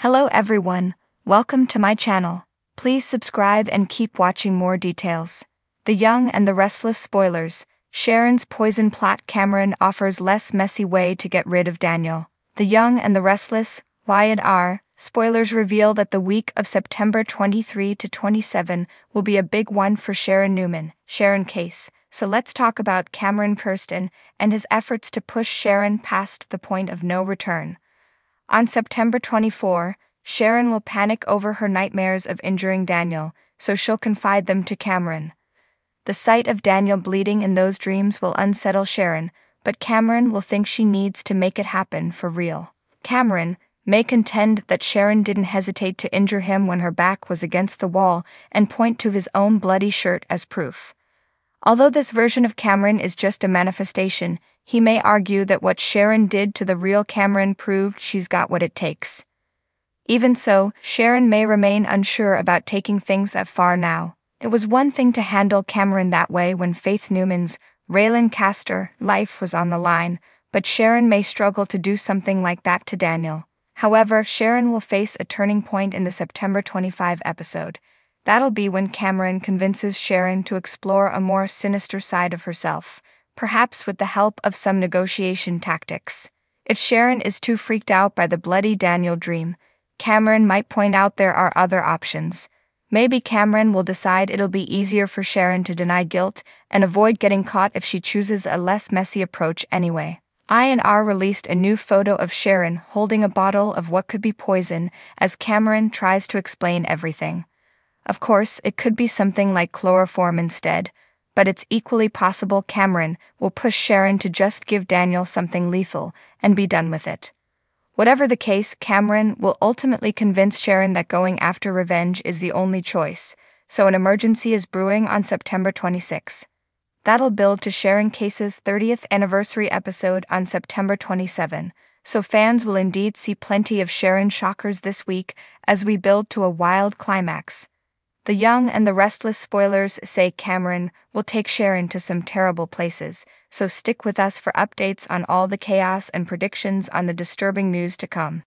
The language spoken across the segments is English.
Hello everyone, welcome to my channel. Please subscribe and keep watching more details. The Young and the Restless spoilers. Sharon's poison plot. Cameron offers less messy way to get rid of Daniel. The Young and the Restless, Y&R, spoilers reveal that the week of September 23 to 27 will be a big one for Sharon Newman, Sharon case. So let's talk about Cameron Kirsten and his efforts to push Sharon past the point of no return. On September 24, Sharon will panic over her nightmares of injuring Daniel, so she'll confide them to Cameron. The sight of Daniel bleeding in those dreams will unsettle Sharon, but Cameron will think she needs to make it happen for real. Cameron may contend that Sharon didn't hesitate to injure him when her back was against the wall and point to his own bloody shirt as proof. Although this version of Cameron is just a manifestation, he may argue that what Sharon did to the real Cameron proved she's got what it takes. Even so, Sharon may remain unsure about taking things that far now. It was one thing to handle Cameron that way when Faith Newman's Raylan Castor life was on the line, but Sharon may struggle to do something like that to Daniel. However, Sharon will face a turning point in the September 25 episode. That'll be when Cameron convinces Sharon to explore a more sinister side of herself, perhaps with the help of some negotiation tactics. If Sharon is too freaked out by the bloody Daniel dream, Cameron might point out there are other options. Maybe Cameron will decide it'll be easier for Sharon to deny guilt and avoid getting caught if she chooses a less messy approach anyway. I&R released a new photo of Sharon holding a bottle of what could be poison as Cameron tries to explain everything. Of course, it could be something like chloroform instead, but it's equally possible Cameron will push Sharon to just give Daniel something lethal and be done with it. Whatever the case, Cameron will ultimately convince Sharon that going after revenge is the only choice, so an emergency is brewing on September 26. That'll build to Sharon Case's 30th anniversary episode on September 27, so fans will indeed see plenty of Sharon shockers this week as we build to a wild climax. The Young and the Restless spoilers say Cameron will take Sharon to some terrible places, so stick with us for updates on all the chaos and predictions on the disturbing news to come.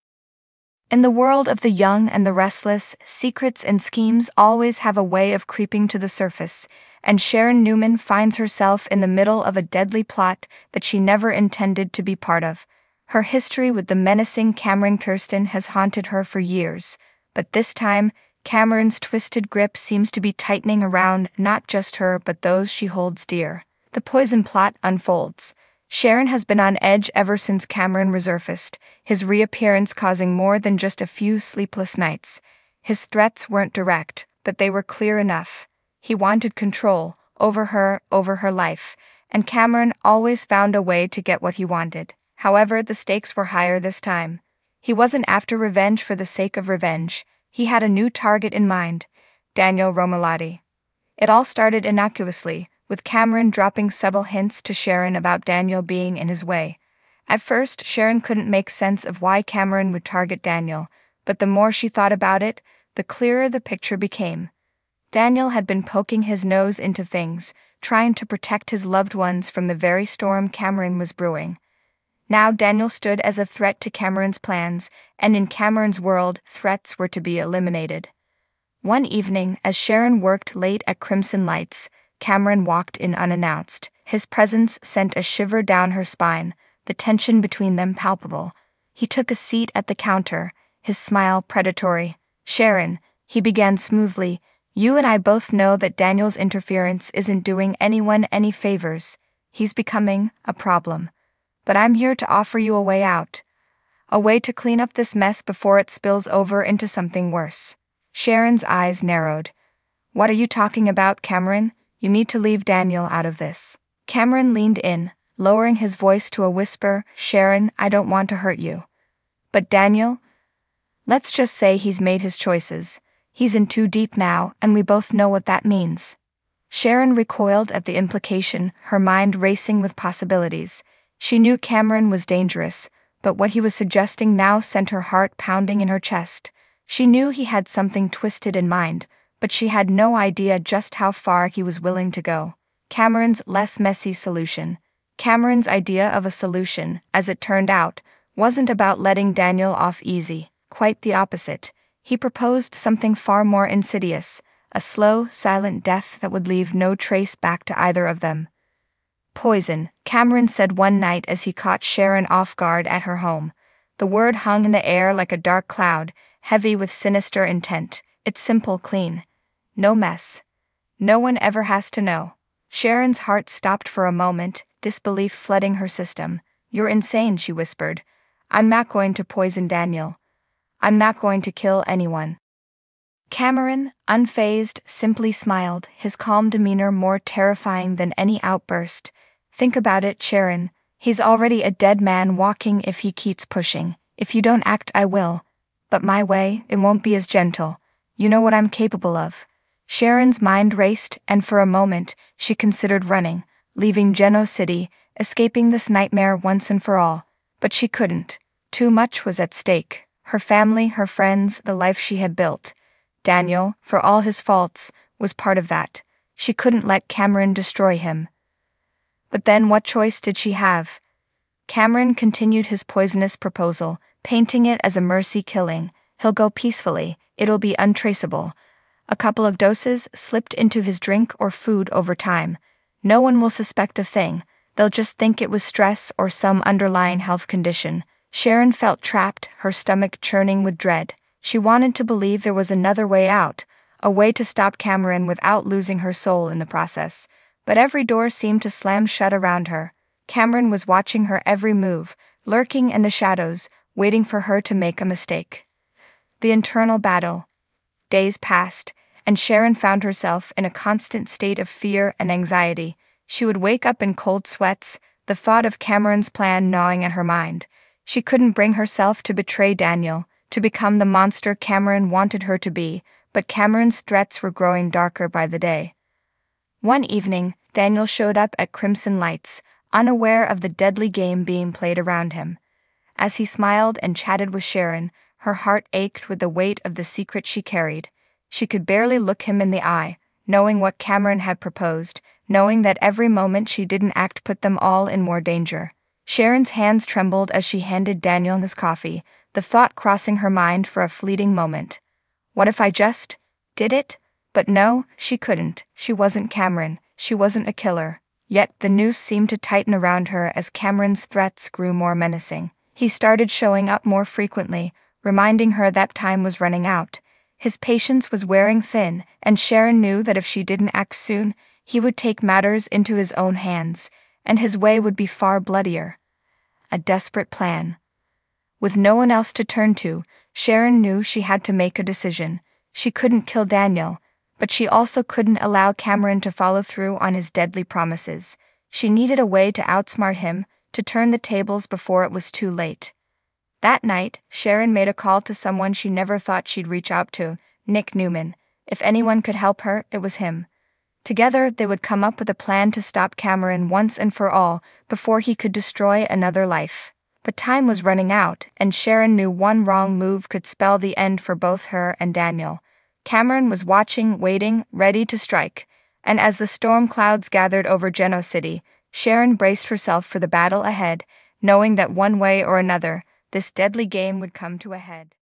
In the world of The Young and the Restless, secrets and schemes always have a way of creeping to the surface, and Sharon Newman finds herself in the middle of a deadly plot that she never intended to be part of. Her history with the menacing Cameron Kirsten has haunted her for years, but this time, Cameron's twisted grip seems to be tightening around not just her but those she holds dear. The poison plot unfolds. Sharon has been on edge ever since Cameron resurfaced, his reappearance causing more than just a few sleepless nights. His threats weren't direct, but they were clear enough. He wanted control over her life, and Cameron always found a way to get what he wanted. However, the stakes were higher this time. He wasn't after revenge for the sake of revenge. He had a new target in mind, Daniel Romalotti. It all started innocuously, with Cameron dropping subtle hints to Sharon about Daniel being in his way. At first, Sharon couldn't make sense of why Cameron would target Daniel, but the more she thought about it, the clearer the picture became. Daniel had been poking his nose into things, trying to protect his loved ones from the very storm Cameron was brewing. Now Daniel stood as a threat to Cameron's plans, and in Cameron's world, threats were to be eliminated. One evening, as Sharon worked late at Crimson Lights, Cameron walked in unannounced. His presence sent a shiver down her spine, the tension between them palpable. He took a seat at the counter, his smile predatory. "Sharon," he began smoothly, "you and I both know that Daniel's interference isn't doing anyone any favors. He's becoming a problem. But I'm here to offer you a way out. A way to clean up this mess before it spills over into something worse." Sharon's eyes narrowed. "What are you talking about, Cameron? You need to leave Daniel out of this." Cameron leaned in, lowering his voice to a whisper. "Sharon, I don't want to hurt you. But Daniel? Let's just say he's made his choices. He's in too deep now, and we both know what that means." Sharon recoiled at the implication, her mind racing with possibilities. She knew Cameron was dangerous, but what he was suggesting now sent her heart pounding in her chest. She knew he had something twisted in mind, but she had no idea just how far he was willing to go. Cameron's less messy solution. Cameron's idea of a solution, as it turned out, wasn't about letting Daniel off easy. quite the opposite. He proposed something far more insidious, a slow, silent death that would leave no trace back to either of them. Poison, Cameron said one night as he caught Sharon off guard at her home. The word hung in the air like a dark cloud, heavy with sinister intent. It's simple, clean. No mess. No one ever has to know. Sharon's heart stopped for a moment, disbelief flooding her system. You're insane, she whispered. I'm not going to poison Daniel. I'm not going to kill anyone. Cameron, unfazed, simply smiled, his calm demeanor more terrifying than any outburst. Think about it, Sharon. He's already a dead man walking if he keeps pushing. If you don't act, I will. But my way, it won't be as gentle. You know what I'm capable of. Sharon's mind raced, and for a moment, she considered running, leaving Geno City, escaping this nightmare once and for all. But she couldn't. Too much was at stake. Her family, her friends, the life she had built. Daniel, for all his faults, was part of that. She couldn't let Cameron destroy him. But then what choice did she have? Cameron continued his poisonous proposal, painting it as a mercy killing. He'll go peacefully, it'll be untraceable. A couple of doses slipped into his drink or food over time. No one will suspect a thing. They'll just think it was stress or some underlying health condition. Sharon felt trapped, her stomach churning with dread. She wanted to believe there was another way out, a way to stop Cameron without losing her soul in the process. But every door seemed to slam shut around her. Cameron was watching her every move, lurking in the shadows, waiting for her to make a mistake. The internal battle. Days passed, and Sharon found herself in a constant state of fear and anxiety. She would wake up in cold sweats, the thought of Cameron's plan gnawing at her mind. She couldn't bring herself to betray Daniel, to become the monster Cameron wanted her to be, but Cameron's threats were growing darker by the day. One evening, Daniel showed up at Crimson Lights, unaware of the deadly game being played around him. As he smiled and chatted with Sharon, her heart ached with the weight of the secret she carried. She could barely look him in the eye, knowing what Cameron had proposed, knowing that every moment she didn't act put them all in more danger. Sharon's hands trembled as she handed Daniel his coffee, the thought crossing her mind for a fleeting moment. What if I just did it? But no, she couldn't. She wasn't Cameron. She wasn't a killer. Yet the noose seemed to tighten around her as Cameron's threats grew more menacing. He started showing up more frequently, reminding her that time was running out. His patience was wearing thin, and Sharon knew that if she didn't act soon, he would take matters into his own hands, and his way would be far bloodier. A desperate plan. With no one else to turn to, Sharon knew she had to make a decision. She couldn't kill Daniel, but she also couldn't allow Cameron to follow through on his deadly promises. She needed a way to outsmart him, to turn the tables before it was too late. That night, Sharon made a call to someone she never thought she'd reach out to, Nick Newman. If anyone could help her, it was him. Together, they would come up with a plan to stop Cameron once and for all, before he could destroy another life. But time was running out, and Sharon knew one wrong move could spell the end for both her and Daniel. Cameron was watching, waiting, ready to strike, and as the storm clouds gathered over Geno City, Sharon braced herself for the battle ahead, knowing that one way or another, this deadly game would come to a head.